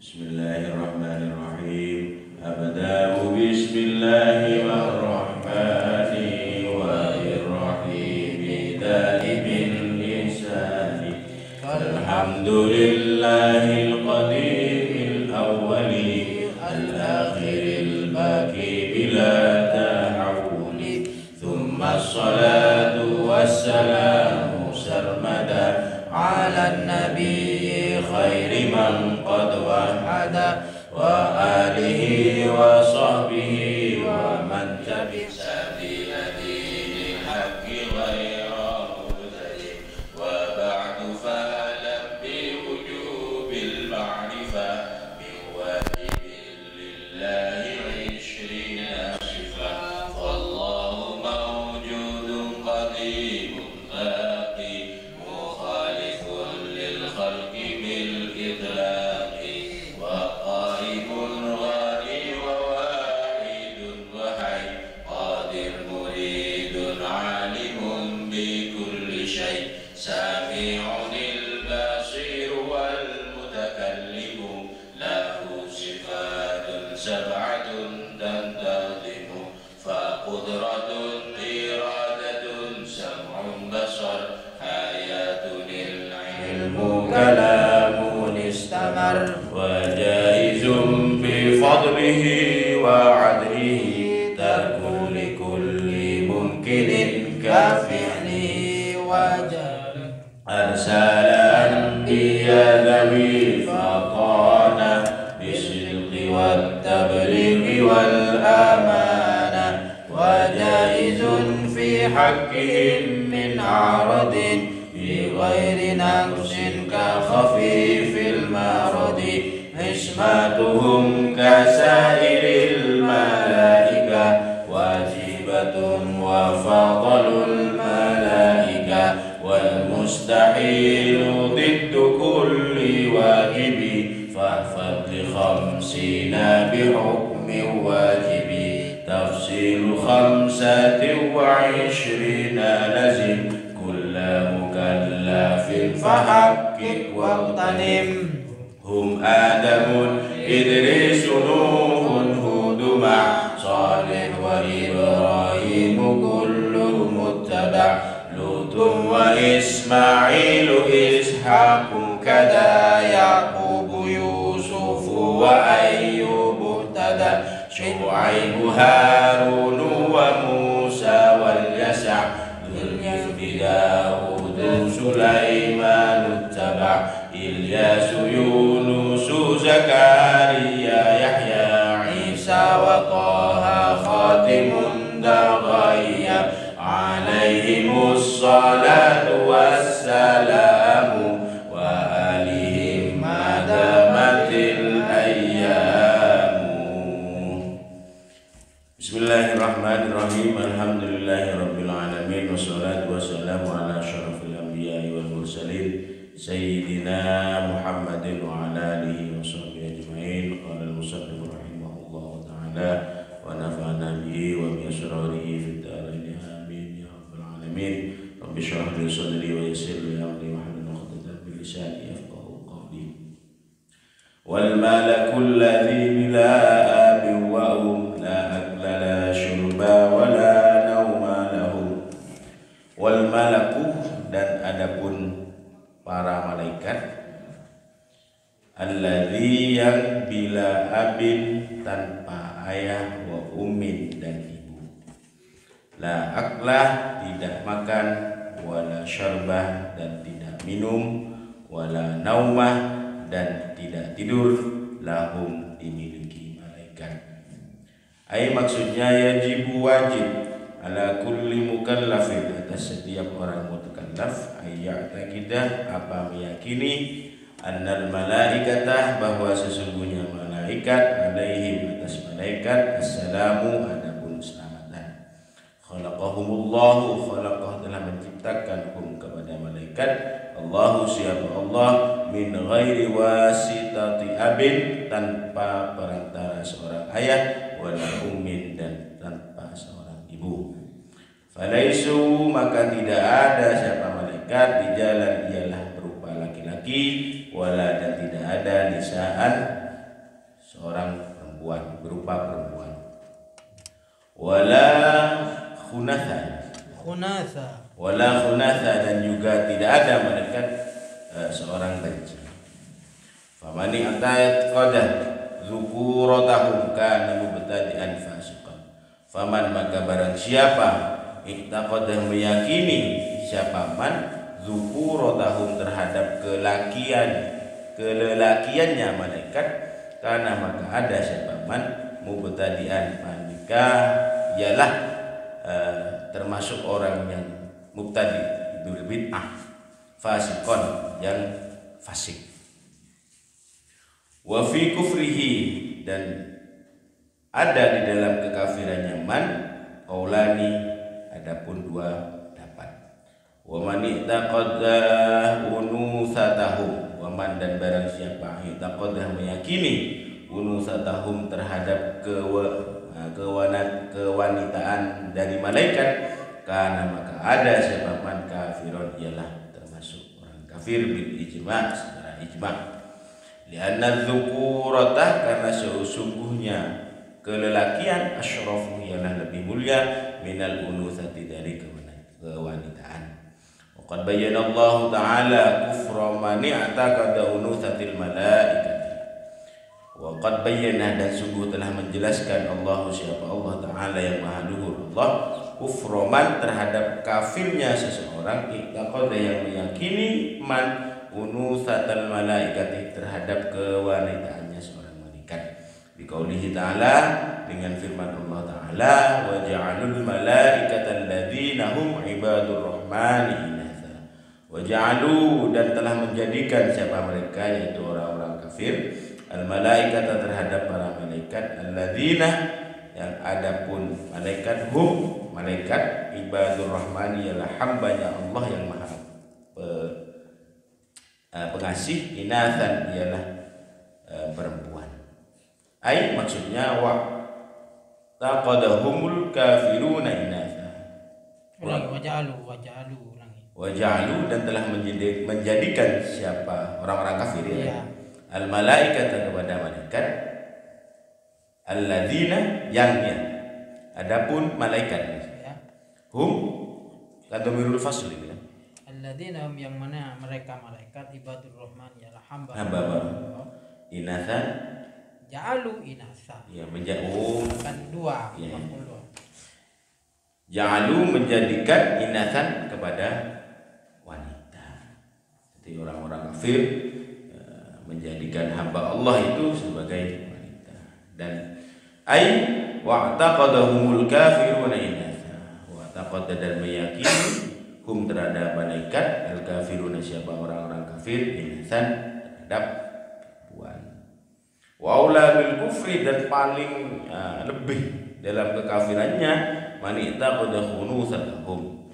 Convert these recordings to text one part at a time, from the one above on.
Bismillahirrahmanirrahim. Abda'u bismillahirrahmanirrahim. Daibil insani. Alhamdulillahil qadiril awwali al-akhiril baqi bila tahawuli. Thumma salatu wassalamu sarmada ala nabi khairi man qad wahada wa alihi wa sahbihi wa man tabi'a sabila dinil haqqi ghayra mubtadi wa ba'du fa'lam bi wujubil ma'rifah min wajibin lillahi 'ishrina sifah wallahu mawjudun qadimun baqi mukhalifun lil khalqi bil itlaqi wa qa'imun ghani wa wahidun wa hayy qadir muridun alimun bi kulli shay sami'unil basir wal mutakallimu lahu sifatun sab'atun tantazimu fa qudratun iradatun sam'un basar hayatunil ilmu kalamun istamar wa jaizum bi fadlihi wa adlihi tarkun li kulli mumkinin ka fi'li wa jari arsala anbiya dhawi faqana bisidqi wat tablighi wal amana wa jaizun fi haqqihim min aradin بغير نقص كخفيف المرض عصمتهم كسائر الملائكة واجبة وفضل الملائكة والمستحيل ضد كل واجب فاحفظ لخمسين بحكم واجب تفصيل 25 لزم كل مكلف فحقق واغتنم هم آدم إدريس نوح هود مع صالح وإبراهيم كل متبع لوط وإسماعيل إسحاق كذا يعقوب يوسف وأيوب اهتدى شعيب هارون وموسى واليسع داود سليمان اتبع إلياس يونس زكريا يحيى عيسى وطه خاتم دغيا عليهم الصلاة والسلام وآلهم ما دامت الأيام. Bismillahirrahmanirrahim. Alhamdulillahirabbil alamin wassalatu wassalamu ala asyrafil anbiya'i wal mursalin sayyidina Muhammadin wa ala alihi wa sahbihi ajmain. Qala al-musannif rahimahullahu ta'ala wa nafa'ana bihi wa bi asrarihi fid dharain amin ya rabbal alamin. Rabbi shrah li sadri wa yassir li amri wahlul 'uqdatam min lisani yafqahu qawli. Wal malaku alladhi bila abin wa la la syurba wala nauma lahu. Wal malaku, dan adapun para malaikat, alladzi yang bila abin, tanpa ayah, wa ummin, dan ibu, la aklah, tidak makan, wala syarbah, dan tidak minum, wala naumah, dan tidak tidur, lahum, dimiliki malaikat. Maksudnya yajibu wajib ala kulli mukallafin, atas setiap orang mukallaf ya'taqidah, apa meyakini, annal malaikatah, bahwa sesungguhnya malaikat, alaihim, atas malaikat, assalamu, adapun selamatan. Khalaqahumullahu, khalaqah, telah menciptakan hum, kepada malaikat, Allahu, siapa Allah, min ghairi wasitati abin, tanpa perantara seorang ayah, wala ummin, dan tanpa seorang ibu. Falaisu, maka tidak ada siapa malaikat di jalan ialah berupa laki-laki, wala, dan tidak ada nisaan seorang perempuan, berupa perempuan. Wala khunatha dan juga tidak ada malaikat seorang benci. Famani atayat qadah dzukuratahum kana mubtadi'an fasiqan. Faman maka barang siapa iktaqadah meyakini siapa man dzukuratahum terhadap kelelakiannya malaikat, karena maka ada siapa man mubtadi'an maka ialah termasuk orang yang mubtadi bil bid'ah, fasikon yang fasik. Wa fi kufrihi dan ada di dalam kekafirannya man qaulani, adapun dua pendapat. Wa man ittaqadha unusatahum, wa man dan barang siapa ittaqadha meyakini unusatahum terhadap kewanitaan dari malaikat, karena maka ada siapa man kafirun ialah termasuk orang kafir bil ijma' secara ijma'. Lianna dzukuratah karena sesungguhnya kelelakian asyrafu ialah lebih mulia minal unusati dari kewanitaan. Waqad bayyana Allah Ta'ala kufra man i'taqada unusatil malaikati. Waqad bayyana dan sungguh telah menjelaskan Allah siapa Allah Ta'ala yang maha luhur Allah kufra man terhadap kafirnya seseorang i'taqada yang meyakini man unusatal malaikati terhadap kewanitaannya seorang malaikat. Biqaulihi ta'ala dengan firman Allah Ta'ala wa ja'alul malaikata alladzina hum ibadur rahmani inatha. Wa ja'alu dan telah menjadikan siapa mereka yaitu orang-orang kafir al malaikata terhadap para malaikat alladzina yang adapun malaikat hum malaikat ibadur rahmani ialah hambanya Allah yang maha pengasih, inathan ialah perempuan. Ai maksudnya wa taqadahumul kafiruna inatha. Waja'alu dan telah menjadikan siapa orang-orang kafir ya. Al malaikata kepada malaikat alladzina yang ya. Adapun malaikat ya. Hum kadzamirul fasl ya. Alladzina yang mana mereka malaikat ibadur rahman ialah hamba inatha ja'alu inatha ya menjauh kan dua ya. dua Ja'alu menjadikan inathan kepada wanita. Jadi orang-orang kafir menjadikan hamba Allah itu sebagai wanita. Dan ai wa'taqadahumul kafiruna inatha wa taqadda dan meyakini hum terhadap malaikat al kafiruna siapa orang-orang kafir insan terhadap perempuan. Wa aula bil kufri dan paling lebih dalam kekafirannya man itaqada khunusatahum,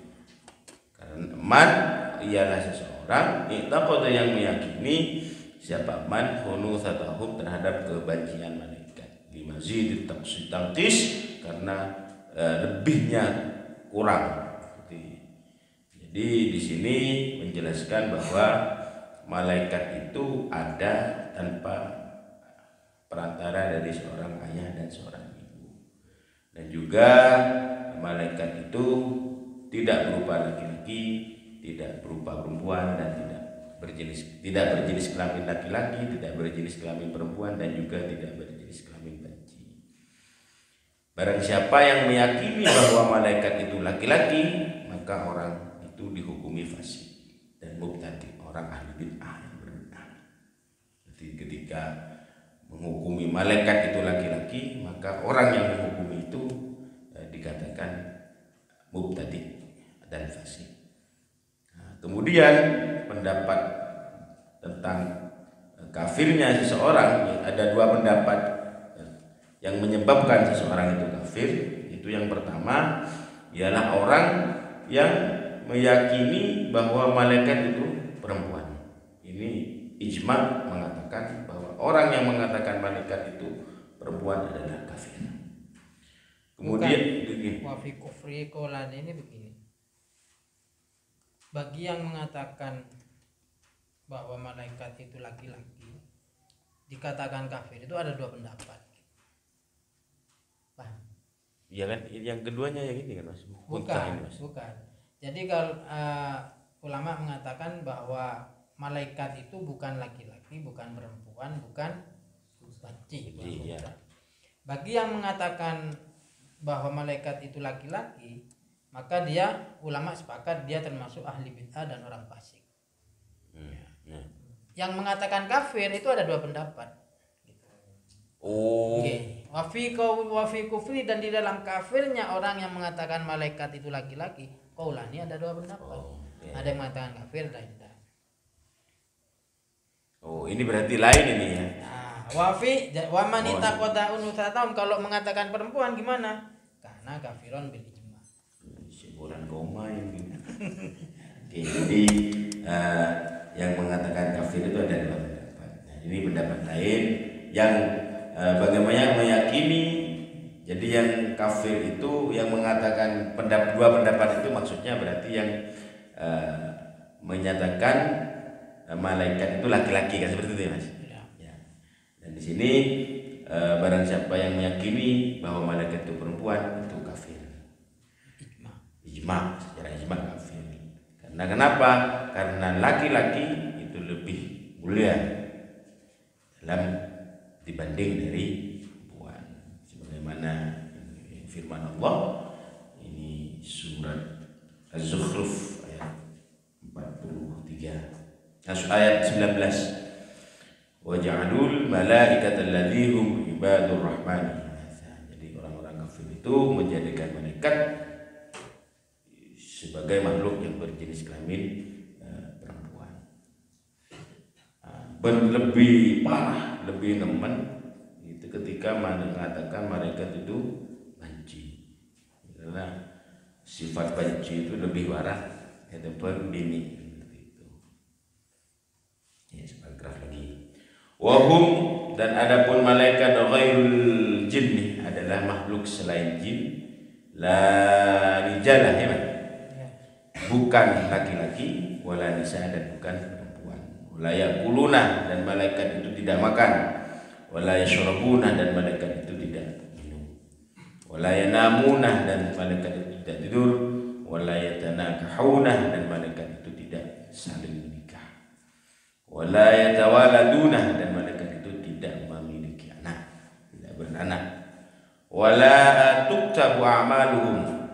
karena man ialah seseorang itaqada yang meyakini siapa man khunusatahum terhadap kebencian malaikat limazid taqsis karena lebihnya kurang. Jadi di sini menjelaskan bahwa malaikat itu ada tanpa perantara dari seorang ayah dan seorang ibu. Dan juga malaikat itu tidak berupa laki-laki, tidak berupa perempuan dan tidak berjenis kelamin laki-laki, tidak berjenis kelamin perempuan dan juga tidak berjenis kelamin banci. Barang siapa yang meyakini bahwa malaikat itu laki-laki, maka orang itu dihukumi fasik dan mubtadi, orang ahli bid'ah yang berbid'ah. Jadi ketika menghukumi malaikat itu laki-laki, maka orang yang menghukumi itu dikatakan mubtadi dan fasik. Nah, kemudian pendapat tentang kafirnya seseorang, ada dua pendapat yang menyebabkan seseorang itu kafir. Itu yang pertama ialah orang yang meyakini bahwa malaikat itu perempuan. Ini ijma' mengatakan bahwa orang yang mengatakan malaikat itu perempuan adalah kafir. Kemudian wafi kufri kolan ini begini. Bagi yang mengatakan bahwa malaikat itu laki-laki, dikatakan kafir itu ada dua pendapat. Paham? Iya kan, yang keduanya yang ini kan Mas. Bukan. Jadi kalau ulama mengatakan bahwa malaikat itu bukan laki-laki, bukan perempuan, bukan banci. Iya. Bagi yang mengatakan bahwa malaikat itu laki-laki, maka ulama sepakat dia termasuk ahli bid'ah dan orang fasik. Yang mengatakan kafir itu ada dua pendapat. Oh. Okay. Wafi kufri, dan di dalam kafirnya orang yang mengatakan malaikat itu laki-laki, qaulani ada dua pendapat. Ada yang mengatakan kafir dan tidak. Oh, ini berarti lain ini ya. Wa man itaqada unuthatam, kalau mengatakan perempuan gimana? Karena kafiron bil ijma. Simbolan koma ini. Oke, jadi yang mengatakan kafir itu ada dua pendapat. Nah, ini pendapat lain yang bagaimana meyakini. Jadi yang kafir itu yang mengatakan dua pendapat itu maksudnya berarti yang menyatakan malaikat itu laki-laki kan, seperti itu ya Mas. Ya. Dan di sini barang siapa yang meyakini bahwa malaikat itu perempuan itu kafir. Ijma, secara ijma kafir. Karena kenapa? Karena laki-laki itu lebih mulia dalam dibanding dari perempuan. Sebagaimana firman Allah ini surat Az-Zukhruf ayat 43. Ayat 19. Wa ja'alul malaikata alladzihum ibadur rahmani. Jadi orang-orang kafir itu menjadikan malaikat sebagai makhluk yang berjenis kelamin perempuan. Lebih parah, lebih nemen itu ketika mengatakan malaikat itu banci. Karena sifat banci itu lebih parah daripada bini. Paragraf lagi. Wahum, dan adapun malaikat ghairul jinni adalah makhluk selain jin, la rijalah ya Pak. Bukan laki-laki, wala nisa, dan bukan perempuan. Wala yaquluna, dan malaikat itu tidak makan. Wala yashrabuna, dan malaikat itu tidak minum. Wala yanamuna, dan malaikat itu tidak tidur. Wala yatanakahuna, dan malaikat itu tidak saling menikah. Wala yatawaladuna, dan malaikat itu tidak memiliki anak, tidak beranak. Wala tuktabu a'maluhum,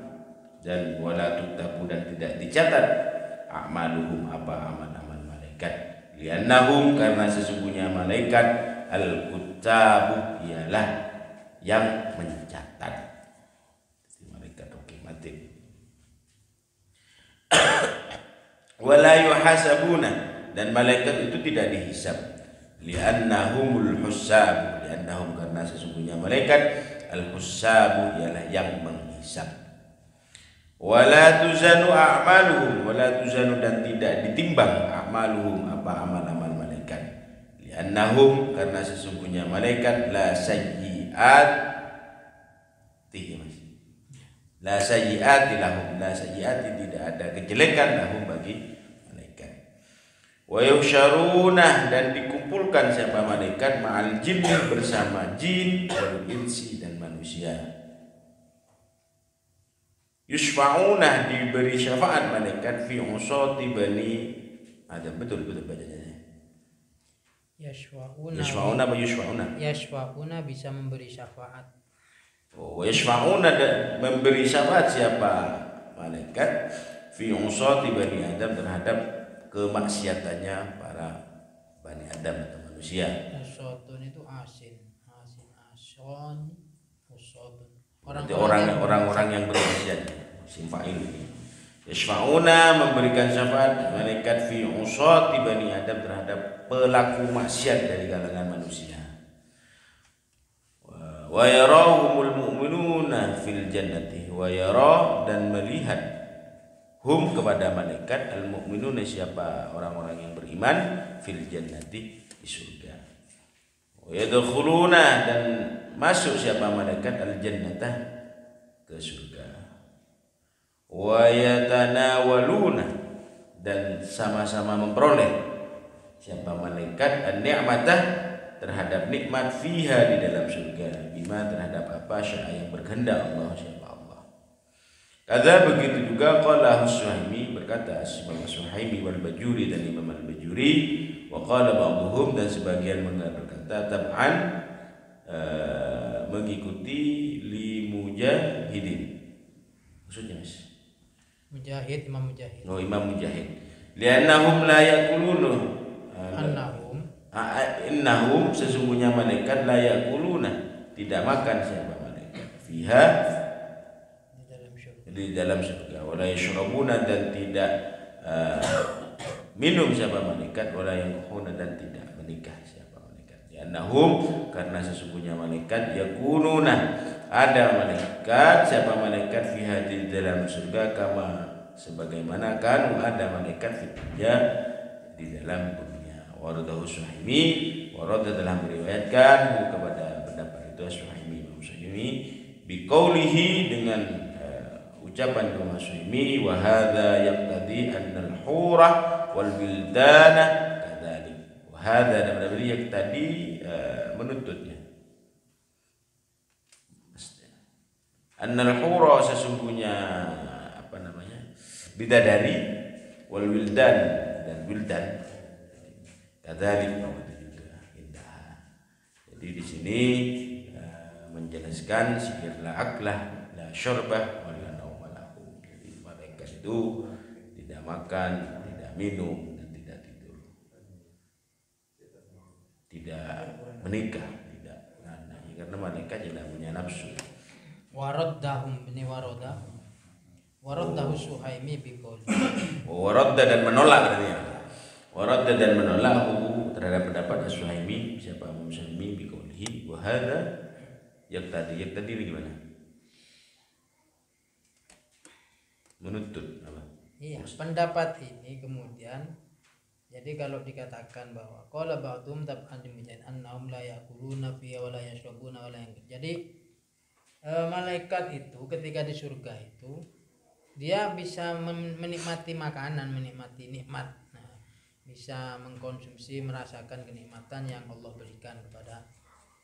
dan wala tuktabu, dan tidak dicatat a'maluhum, apa amal-amal malaikat. Liannahum, karena sesungguhnya malaikat al-kuttabu, ialah yang mencatat. Jadi malaikat mati. Wala yuhasabuna, dan malaikat itu tidak dihisab. Li'annahumul hussab, li'annahum, karena sesungguhnya malaikat al-hussab ialah yang menghisab. Wala tuzanu a'maluhum, wala tuzanu, dan tidak ditimbang a'maluhum, apa amal-amal malaikat. Li'annahum, karena sesungguhnya malaikat la sayyi'at, la sayyi'ati lahum, la sayyi'ati, tidak ada kejelekan lahum bagi malaikat. Wa yuhsyaruna, dan dikumpulkan siapa malaikat ma'al jinni, bersama jin, wal insi, dan manusia. Yusfa'una, diberi syafaat malaikat fi usati bani Adam. Betul bacanya. Yashfa'una apa yusfa'una? Yashfa'una bisa memberi syafaat. Oh, yashfa'una, memberi syafaat siapa malaikat fi usati bani Adam, terhadap kemaksiatannya para Bani Adam atau manusia. Usotun itu asin, usotun. Orang-orang yang bermaksiat, simfa'il. Yashfa'una, memberikan syafaat malaikat fi usati Bani Adam, terhadap pelaku maksiat dari kalangan manusia. Wa yarahumul mu'minuna fil jannati, wa yara, dan melihat hum, kepada malaikat, al mu'minuna, siapa orang-orang yang beriman, fil jannati, di surga. Wa yadkhuluna, dan masuk siapa malaikat al jannata, ke surga. Wa yatanawaluna, dan sama-sama memperoleh siapa malaikat an ni'matah, terhadap nikmat fiha di dalam surga, bima terhadap apa syaa yang berkehendak Allah siapa Allah. Kadza begitu juga qala As-Suhaimi, berkata Imam As-Suhaimi wal Bajuri dan Imam Al-Bajuri, wa qala ba'dhum dan sebagian berkata tab'an mengikuti li mujahidin. Maksudnya Mas? Mujahid, Imam Mujahid. Oh, Imam Mujahid. Li'annahum la yakuluna. Innahum sesungguhnya malaikat la yakuluna, tidak makan siapa malaikat. Fiha di dalam surga. Wala yashrabuna dan tidak minum siapa malaikat. Wala yankuhuna dan tidak menikah siapa malaikat. Li'annahum karena sesungguhnya malaikat yakununa, ada malaikat siapa malaikat fiha di dalam surga kama sebagaimana kan ada malaikat fiha di dalam dunia. Waradahu Suhaimi, warada telah meriwayatkan kepada pendapat itu Suhaimi, Imam Suhaimi biqaulihi dengan ucapan Imam Suhaimi, wa hadza yaqtadi annal hura wal bildana kadzalik. Wa hadza dan benar yaqtadi menuntutnya. Annal hura sesungguhnya bidadari, wal wildan dan wildan kadzalik juga indah. Jadi di sini menjelaskan sihir la aklah la syurbah wala naumalahu. Jadi malaikat itu tidak makan, tidak minum dan tidak tidur. Tidak menikah, tidak karena malaikat tidak punya nafsu. Waraddahum ini waraddahu Suhaimi biqauli. Waradda dan menolak berarti ya. Waradda dan menolak terhadap pendapat As-Suhaimi siapa Imam Suhaimi biqaulihi wa hadza yaqtadi ini gimana? Menuntut apa? Iya, pendapat ini kemudian jadi kalau dikatakan bahwa qala ba'dhum tab'an limujahid annahum la yaquluna fiha wa la yashrabuna wa la yanqud. Jadi malaikat itu ketika di surga itu dia bisa menikmati makanan, menikmati nikmat, bisa mengkonsumsi, merasakan kenikmatan yang Allah berikan kepada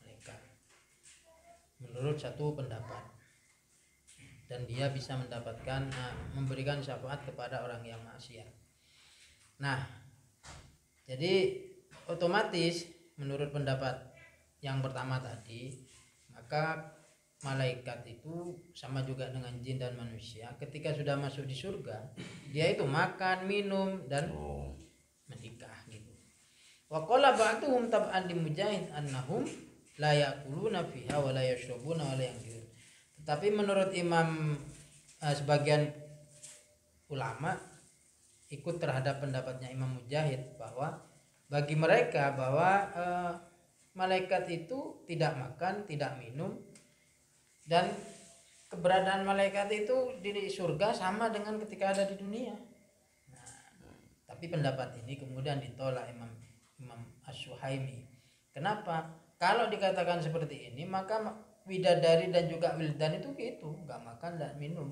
mereka menurut satu pendapat, dan dia bisa mendapatkan memberikan syafaat kepada orang yang maksiat. Nah, jadi otomatis menurut pendapat yang pertama tadi, maka malaikat itu sama juga dengan jin dan manusia, ketika sudah masuk di surga dia itu makan, minum dan menikah gitu. Wa qala ba'dhum tab'an li mujahid annahum la yaquluna fiha wa la yashrabuna wa la yanqudun. Tetapi menurut Imam sebagian ulama ikut terhadap pendapatnya Imam Mujahid bahwa bagi mereka bahwa malaikat itu tidak makan, tidak minum, dan keberadaan malaikat itu di surga sama dengan ketika ada di dunia. Nah, tapi pendapat ini kemudian ditolak Imam As-Suhaimi. Kenapa? Kalau dikatakan seperti ini, maka bidadari dan juga wildan itu gitu, nggak makan dan minum.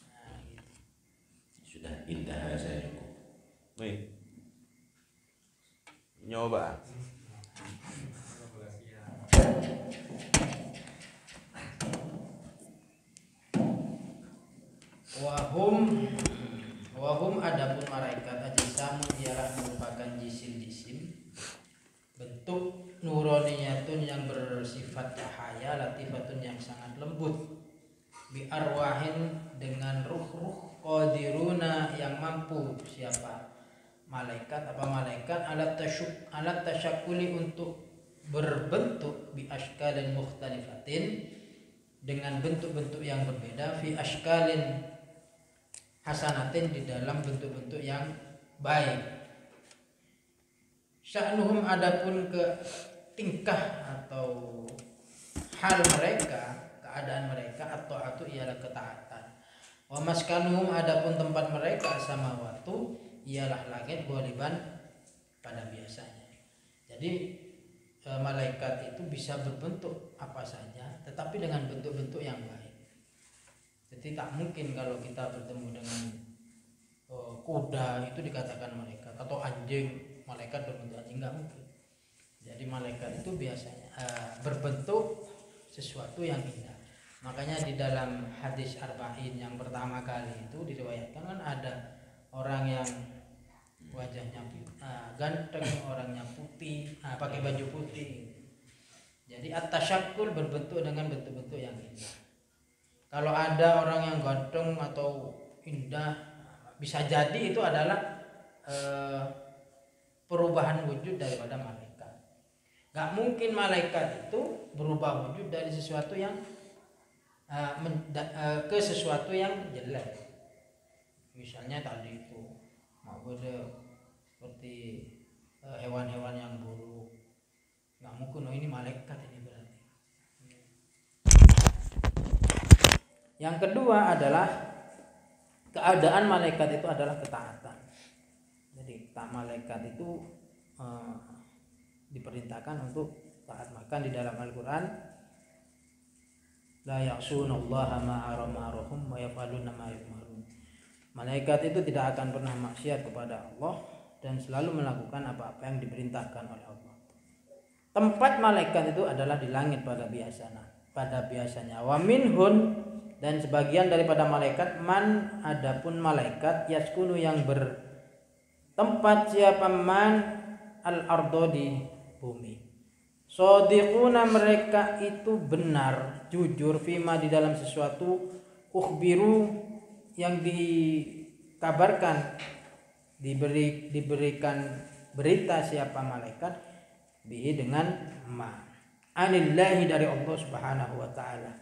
Nah, gitu. Sudah indah saya cukup. Baik. Nyoba. Wahum adapun malaikat ajsamu ialah merupakan jisim-jisim bentuk nuroniyatun yang bersifat cahaya, latifatun yang sangat lembut, bi arwahin dengan ruh-ruh, qadiruna yang mampu siapa malaikat alat tasyakkuli untuk berbentuk bi ashkalin mukhtalifatin dengan bentuk-bentuk yang berbeda, fi ashkalin hasanatin di dalam bentuk-bentuk yang baik. Sya'nuhum adapun ke tingkah atau hal mereka, keadaan mereka atau ialah ketaatan. Wa maskanuhum adapun tempat mereka samawatu ialah langit ghaliban pada biasanya. Jadi malaikat itu bisa berbentuk apa saja tetapi dengan bentuk-bentuk yang baik. Jadi tak mungkin kalau kita bertemu dengan kuda itu dikatakan malaikat, atau anjing malaikat berbentuk anjing, enggak mungkin. Jadi malaikat itu biasanya berbentuk sesuatu yang indah. Makanya di dalam hadis arba'in yang pertama kali itu diriwayatkan kan ada orang yang wajahnya ganteng, orangnya putih, pakai baju putih. Jadi at-tasyakkul berbentuk dengan bentuk-bentuk yang indah. Kalau ada orang yang ganteng atau indah, bisa jadi itu adalah perubahan wujud daripada malaikat. Gak mungkin malaikat itu berubah wujud dari sesuatu yang ke sesuatu yang jelek. Misalnya tadi itu mau seperti hewan-hewan yang buruk. Gak mungkin, ini malaikat ini berarti. Yang kedua adalah keadaan malaikat itu adalah ketaatan. Jadi malaikat itu diperintahkan untuk taat. Maka di dalam Al-Quran, la ya'sunallaha ma amarahum wa yaf'aluna ma yu'marun. Malaikat itu tidak akan pernah maksiat kepada Allah dan selalu melakukan apa-apa yang diperintahkan oleh Allah. Tempat malaikat itu adalah di langit pada biasanya. Wa minhun, dan sebagian daripada malaikat, man, adapun malaikat yaskunu yang bertempat siapa man al-ardo di bumi. Shodiquna, mereka itu benar, jujur, fima, di dalam sesuatu, ukhbiru, yang dikabarkan, diberikan berita siapa malaikat, bihi dengan ma, anillahi, dari Allah Subhanahu wa taala.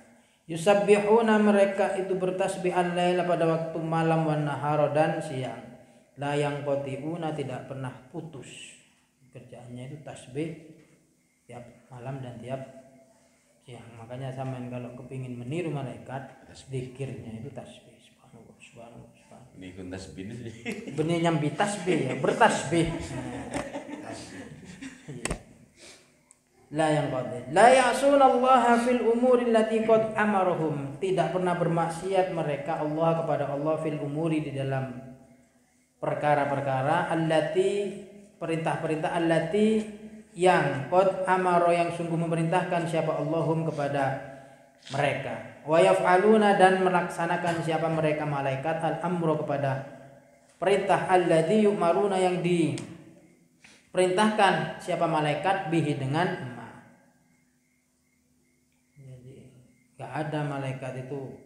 Yusabbihuna, mereka itu bertasbih al-laila pada waktu malam, wan nahara, dan siang. La yang qati'una, tidak pernah putus. Kerjaannya itu tasbih tiap malam dan tiap siang. Makanya sampean kalau kepingin meniru malaikat, zikirnya itu tasbih. Subhanallah, subhanallah, subhanallah. Ini kun tasbih ini. Benih nyambi tasbih ya, bertasbih. La yang qadi, la ya'sunallaha fil umuri allati qad amarahum, tidak pernah bermaksiat mereka Allah kepada Allah fil umuri, di dalam perkara-perkara, allati, perintah-perintah, allati, yang qad amaro, yang sungguh memerintahkan siapa Allahum kepada mereka. Wa yaf'aluna, dan melaksanakan siapa mereka malaikat al-amru, kepada perintah, alladzi yu'maruna, yang diperintahkan siapa malaikat, bihi, dengan ma. Jadi gak ada malaikat itu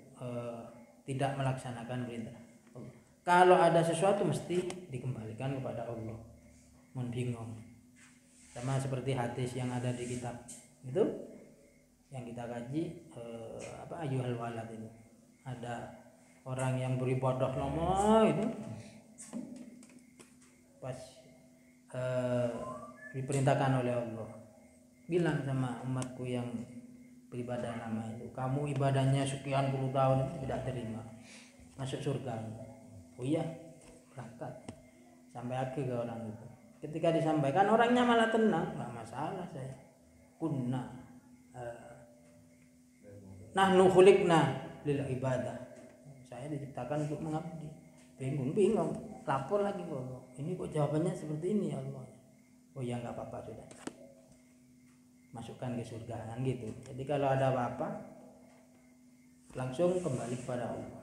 tidak melaksanakan perintah Allah. Kalau ada sesuatu mesti dikembalikan kepada Allah. Mun bingung, sama seperti hadis yang ada di kitab itu yang kita kaji, ayyuhal walad itu, ada orang yang beribadah lama itu, pas diperintahkan oleh Allah, bilang sama umatku yang beribadah lama itu, kamu ibadahnya sekian puluh tahun tidak terima, masuk surga. Oh iya, berangkat sampai akhir ke orang itu. Ketika disampaikan, orangnya malah tenang, nggak masalah saya. Kunna nahnu khuliqna lil ibadah, saya diciptakan untuk mengabdi. Bingung, lapor lagi ke Allah, ini kok jawabannya seperti ini ya Allah. Oh ya, nggak apa-apa, sudah masukkan ke surga, kan gitu. Jadi kalau ada apa-apa langsung kembali kepada Allah.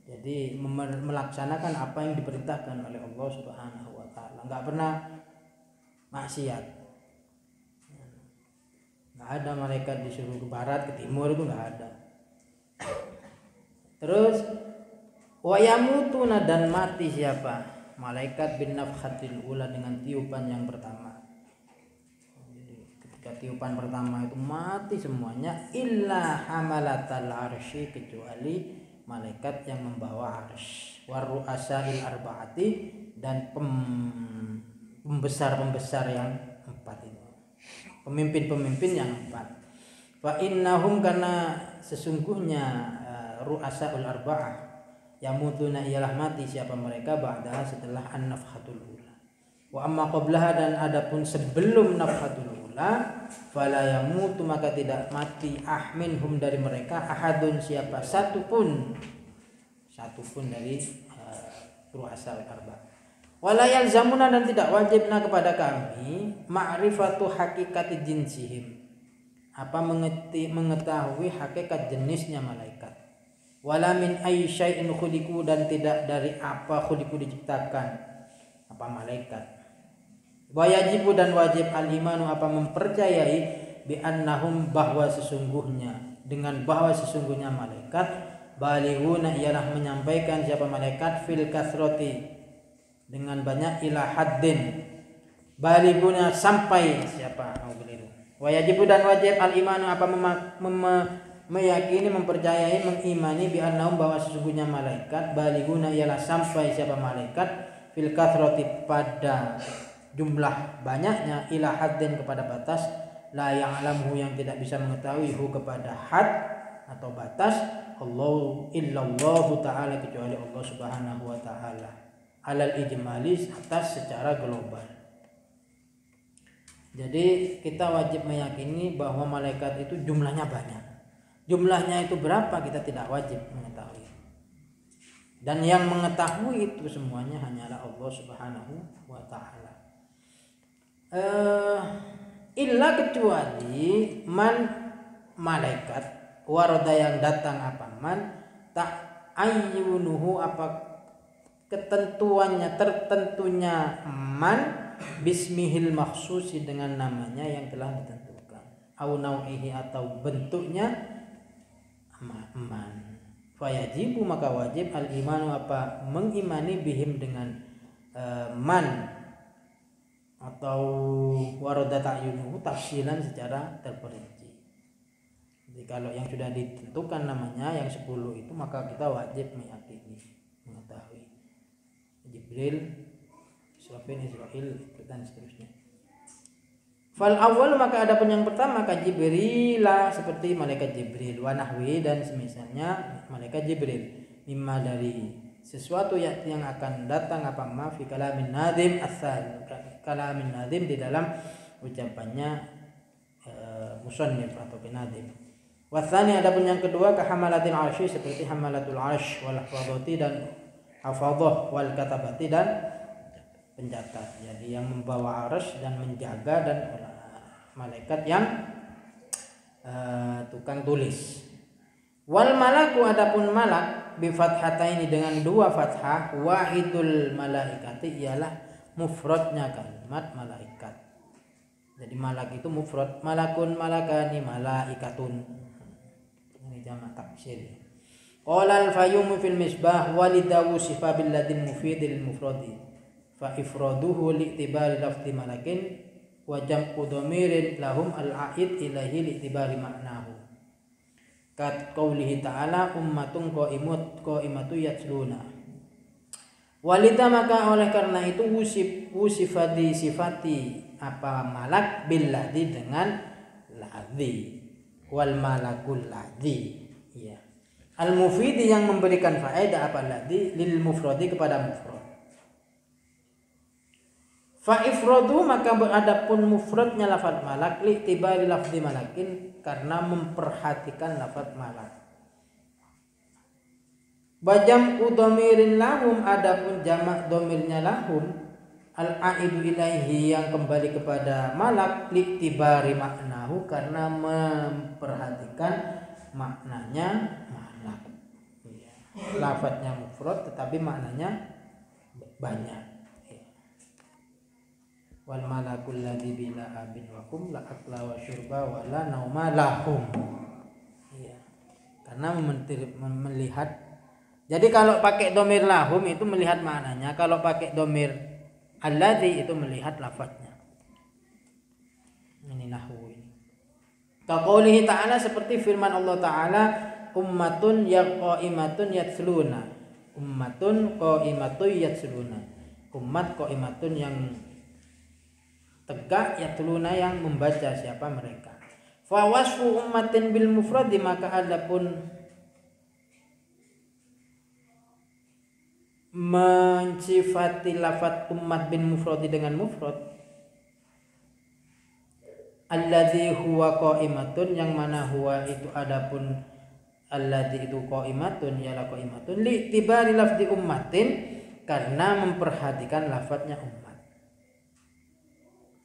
Jadi melaksanakan apa yang diperintahkan oleh Allah Subhanahu wa taala, nggak pernah maksiat. Nggak ada malaikat disuruh ke barat, ke timur, itu nggak ada. Terus wayamutuna, dan mati siapa malaikat, bin nafkhatil ula, dengan tiupan yang pertama. Jadi ketika tiupan pertama itu mati semuanya, illa hamalatal arsy, kecuali malaikat yang membawa arsy, waru'asail arba'ati, dan pembesar-pembesar yang empat itu, pemimpin-pemimpin yang empat. Fa innahum, karena sesungguhnya ru'asaul arba'ah, yamutuna, ialah mati siapa mereka, ba'daha, setelah an-nafhatul ula. Wa amma qablaha, dan adapun sebelum nafhatul ula, fala yamutu, maka tidak mati, minhum, dari mereka, ahadun, siapa satupun dari ru'asaul arba'ah. Wala yalzamuna dan tidak wajibna kepada kami ma'rifatu hakikati jinsihim, apa mengetahui hakikat jenisnya malaikat. Wala min ayyi syai'in khuliqu dan tidak dari apa khuliqu diciptakan apa malaikat. Wa yajibu dan wajib al-imanu apa mempercayai bi annahum bahwa sesungguhnya dengan bahwa sesungguhnya malaikat balighuna ialah menyampaikan siapa malaikat fil kasrati dengan banyak ila haddin balighuna sampai siapa wa yajibu dan wajib al-imanu apa meyakini mempercayai mengimani bi annahum bahwa sesungguhnya malaikat balighuna ialah sampai siapa malaikat fil kasrati pada jumlah banyaknya ila haddin kepada batas la ya'lamu yang tidak bisa mengetahui hu kepada had atau batas Allah illallahu ta'ala kecuali Allah subhanahu wa ta'ala alal ijmali atas secara global. Jadi kita wajib meyakini bahwa malaikat itu jumlahnya banyak. Jumlahnya itu berapa kita tidak wajib mengetahui. Dan yang mengetahui itu semuanya hanyalah Allah subhanahu wa ta'ala. Illa kecuali man malaikat warada yang datang apa man tak ayyunuhu apa ketentuannya tertentunya man bismihil makhsusi dengan namanya yang telah ditentukan au nau'ihi atau bentuknya man fayajibu maka wajib al imanu apa mengimani bihim dengan man atau warada ta'yunuhu tafsilan secara terperinci. Jadi kalau yang sudah ditentukan namanya yang 10 itu maka kita wajib meyakini mengetahui Jibril, Israfil dan seterusnya. Fal awal maka adapun yang pertama ka Jibril seperti malaikat Jibril wa nahwi dan semisalnya malaikat Jibril mimma dari sesuatu yang akan datang apa ma fi kalamin nadim asal kalamin nadim di dalam ucapannya musannif atau penadim. Wasani adapun yang kedua ka hamalatil arsy seperti hamalatul arsy wal hafadhati dan hafadhah wal katabati dan pencatat. Jadi yang membawa arsy dan menjaga dan malaikat yang tukang tulis. Wal malaku adapun malak bi fathataini dengan 2 fathah wahidul malaikati ialah mufradnya kalimat malaikat. Jadi malak itu mufrad, malakun malakani malaikatun. Ini jamak taksir. Qala al-Fayyum fil Misbah walidawu sifa bil ladin mufidil mufradi fa ifraduhu li'tibari lafzi malakin wa jam'u dhamirin lahum al-a'id ilaihi li'tibari ma'nahu. Kat qaulihi ta'ala ummatun qaimatu yatluna. Walita maka oleh karena itu wusifati sifati apa malak bil ladzi dengan ladzi wal malakul ladzi ya. Al mufidi yang memberikan faedah apa ladzi lil mufradi kepada mufrad. Fa ifradu maka beradapun mufradnya lafaz malak li tibari lafzi malakin karena memperhatikan lafaz malak. Bajam udhamirin lahum adapun jamak dhamirnya lahum al-aidu ilaihi yang kembali kepada malak li tibari maknahu karena memperhatikan maknanya malak. Ya. Lafaznya mufrad tetapi maknanya banyak. Wal malakul ladzi bila abin wa kum la akla wa syurba wa la nauma lahum. Iya. Karena melihat. Jadi kalau pakai dhamir lahum itu melihat maknanya, kalau pakai dhamir alladzi itu melihat lafaznya. Ini nahwu ini. Kaqoulihi ta'ala seperti firman Allah Ta'ala ummatun qa'imatun yatsluna. Ummatun qa'imatun yatsluna. Umat qa'imatun yang tegak yatluna yang membaca siapa mereka. Fa wasfu ummatin bil mufradi maka adapun mensifati lafaz ummat bin mufradi dengan mufrad alladzi huwa qaimatun yang mana huwa itu adapun alladzi itu qaimatun ialah qaimatun li tibari lafzi ummatin karena memperhatikan lafadznya umat.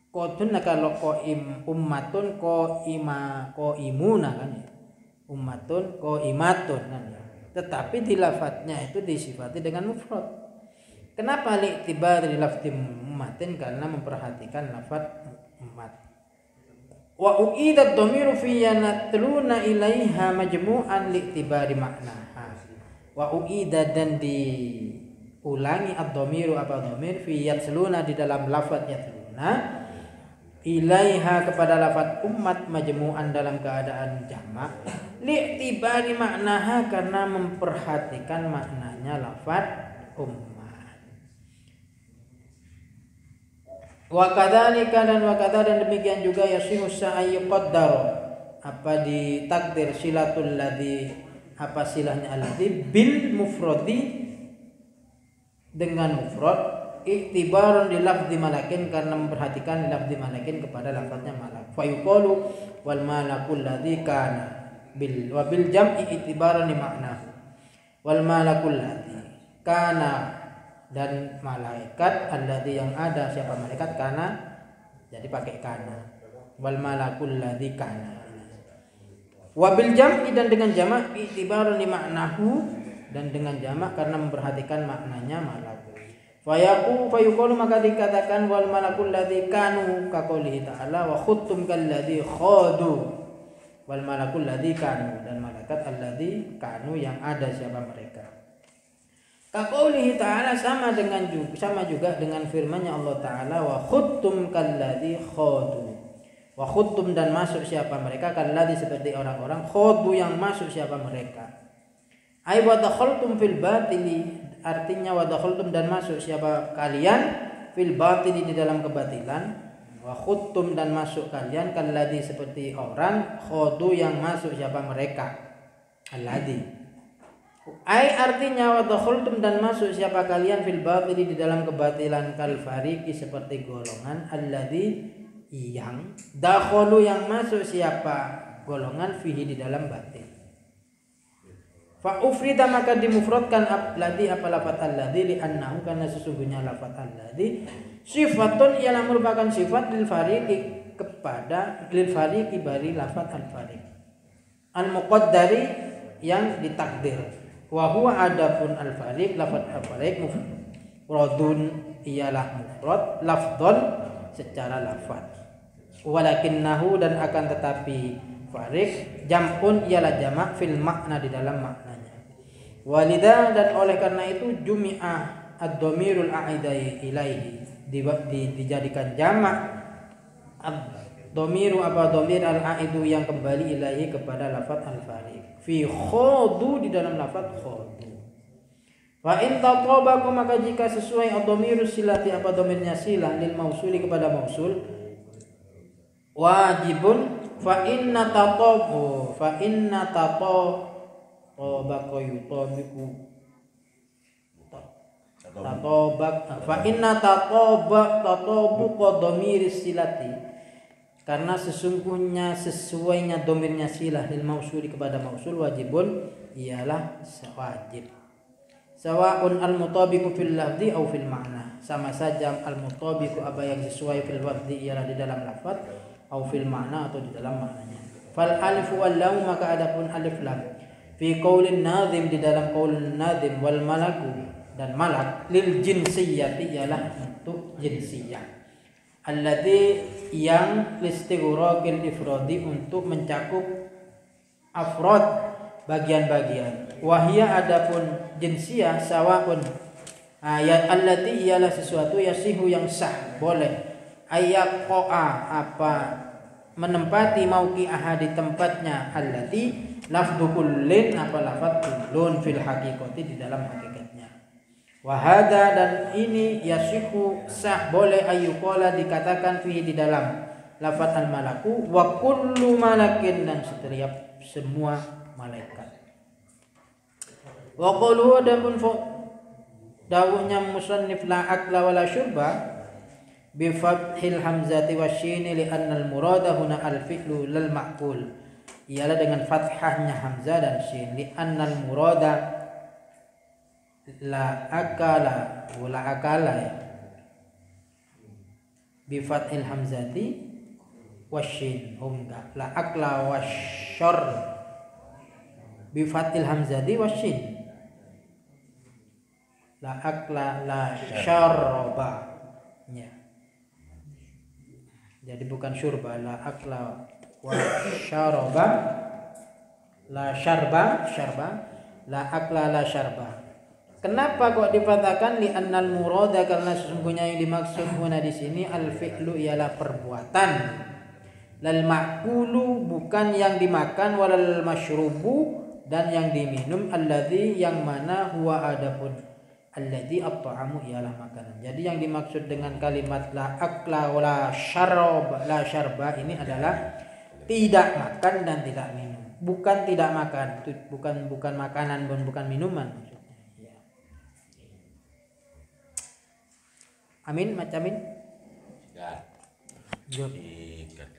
Qodun kalau ummatun qaimuna kan ya. Ummatun qaimatun kan ya. Tetapi di lafadznya itu disifati dengan mufrad. Kenapa li'tibar di lafzi ummatin? Karena memperhatikan lafadz umat. Wa u'idat dhamiru fi yanatluna ilaiha majmu'an li'tibari maknaha. Wa u'idat dan diulangi ad-dhamiru apa dhamir fi yatluna di dalam lafadz yatluna ilaiha kepada lafadz umat majmu'an dalam keadaan jamak li'tibari maknaha karena memperhatikan maknanya lafadz umat. Wa kadzalika dan demikian juga yasihu sa'ay qaddar apa ditakdir silatul ladzi apa silahnya alladzi bil mufradi dengan mufrad iktibarun di lafzi malakin karena memperhatikan lafzi malakin kepada lafaznya malak. Fa yuqalu wal malakul ladzi kana bil wa bil jam'i iktibarun li maknahu. Wal malakul ladzi kana dan malaikat alladzi yang ada siapa malaikat kana jadi pakai kana. Wal malakul ladzi kana. Wa bil jam'i dan dengan jamak iktibarun li maknahu dan dengan jamak karena memperhatikan maknanya malak. Fayuqalu maka dikatakan wal malakul ladzi kanu ka qoulihi ta'ala wa khuttum kal ladzi khadu. Wal malakul ladzi kanu dan malaikat alladzi kanu yang ada siapa mereka. Ka qoulihi ta'ala sama juga dengan firman-Nya Allah Ta'ala wa khuttum kal ladzi khadu. Wa khuttum dan masuk siapa mereka kal ladzi seperti orang-orang khadu yang masuk siapa mereka. Ai wa dakhaltum fil batili artinya wa dakhaltum dan masuk siapa kalian fil batili di dalam kebatilan wa khuttum dan masuk kalian kalladzi seperti orang khadu yang masuk siapa mereka alladzi ai artinya wa dakhaltum dan masuk siapa kalian fil batili di dalam kebatilan kal fariqi seperti golongan alladzi yang dakhalu yang masuk siapa golongan fihi di dalam batil. Fa ufrida maka dimufradkan alladzi apa lafaz alladzi li annahu karena sesungguhnya lafaz alladzi sifatun ialah merupakan sifat lil fariqi kepada lil fariqi bari lafaz al fariq al muqaddari yang ditakdir wa huwa adapun al fariq lafaz al fariq mufradun ialah mufrad lafdhon secara lafaz walakinnahu dan akan tetapi fariq jam'un ialah jamak fil makna di dalam maknanya. Walida dan oleh karena itu jumi'ah ad-dhamirul a'idai ilaihi dijadikan jamak ad-dhamiru apa dhamir al-a'idu yang kembali ilaihi kepada lafaz al-fariq fi khadu di dalam lafaz khadu. Fa in tatabaku maka jika sesuai ad-dhamiru silati apa dhamirnya silah lil mausuli kepada mausul wajibun fa inna tatabu fa inna tatabaku yutabiku tatabak fa inna tatabu dhamir silati karena sesungguhnya sesuainya dhamirnya silah lil mausuli kepada mausul wajibun ialah wajib sawaun al mutabiqu fil lafzi au fil ma'na sama saja al mutabiqu apa yang sesuai fil lafzi ialah di dalam lafaz au fil ma'na atau di dalam maknanya. Fal alif wal lam maka adapun alif lam fi qaulin nazim di dalam qaulun nazim wal malaku dan malak lil jinsiyati ialah untuk jinsiyah. Alladzi yang listighraqil ifradi untuk mencakup afrad bagian-bagian. Wahia adapun jinsiyah sawaun ayat allati ialah sesuatu yasihu yang sah boleh ayat qo'a apa menempati mauqi'aha di tempatnya allati lafdhu kullin apa lafadz kullun fil haqiqati di dalam hakikatnya. Wa hadza dan ini yasihu sah boleh ayyuqala dikatakan fihi di dalam lafadz al malaku wa kullu malakin dan setiap semua malaikat. Wa qulu dan pun dawuhnya musannif la akla wala syurba bi fathil hamzati wasyini li anna al murada huna al fi'lu lal ma'qul ialah dengan fathahnya hamzah dan shin li anna al murada la akala wala akala ya bi fathil hamzati wasyin. Oh enggak, la akla wasyar bi fathil hamzati wasyin. La akla la syaraba ya. Jadi bukan syurba, la akla wa syaraba, la syarba la akla la syarba. Kenapa kok dipatahkan li annal murada, karena sesungguhnya yang dimaksud guna di sini al fi'lu ialah perbuatan, lal ma'kulu bukan yang dimakan, walal masyrubu dan yang diminum, alladzi yang mana huwa adapun alladzi at-ta'amu ialah makanan. Jadi yang dimaksud dengan kalimat la akla wala syarba ini adalah tidak makan dan tidak minum. Bukan tidak makan, itu bukan makanan dan bukan minuman. Amin, macam amin. Ya. Good. Ikat.